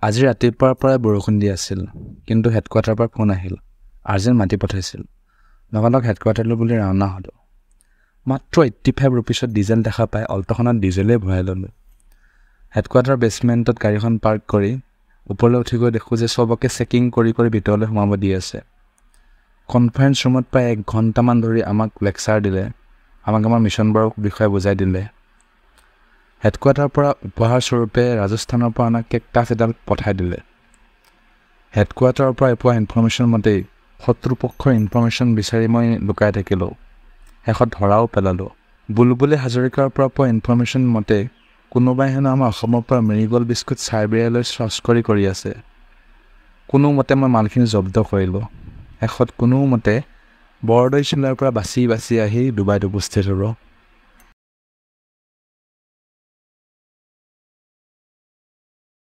আজি ৰাতিপুৱাৰ পৰাই বৰষুণ দি আছিল, কিন্তু হেডকোৱাৰ্টাৰৰ পৰা ফোন আহিল। আৰ্জেণ্ট মাতি পঠাইছিল। লগালগ হেডকোৱাৰ্টাৰলৈ বুলি ৰাওনা হ'লোঁ। মাত্ৰ 85 ৰুপিছত ডিজেল দেখা পাই অল্টখনত ডিজেলেই ভৰাই ল'লোঁ। হেডকোৱাৰ্টাৰ বেছমেণ্টত গাড়ীখন পাৰ্ক কৰি ওপৰলৈ উঠি গৈ দেখোঁ যে চবকে চেকিং কৰি ভিতৰলৈ সোমাব দি আছে। কনফাৰেন্স ৰুমত প্ৰায় 1 ঘণ্টামান ধৰি আমাক লেকচাৰ দিলে, আমাক আমাৰ মিছনবোৰৰ বিষয়ে বুজাই দিলে। হেডকোৱাৰ্টাৰৰ পৰা উপহাৰ স্বৰূপে ৰাজস্থানৰ পৰা অনা কেকটাছ এডাল পঠাই দিলে। হেডকোৱাৰ্টাৰৰ পৰা পোৱা ইনফৰ্মেশ্যন মতেই শত্ৰুপক্ষৰ ইনফৰ্মেশ্যন বিচাৰি মই লুকাই থাকিলোঁ। শেষত ধৰাও পেলালোঁ। বুলবুলি হাজৰিকাৰ পৰা পোৱা ইনফৰ্মেশ্যন মতে কোনোবাই হেনো আমাৰ অসমৰ পৰা মেৰিগ'ল্ড বিস্কুট চাইবেৰিয়ালৈ তস্কৰি কৰি আছে। কোনোমতে মই মালখিনি জব্দ কৰিলোঁ। শেষত কোনোমতে বৰদৈ চিলাৰ পৰা বাচি আহি ডুবাইত উপস্থিত হ'লোঁ।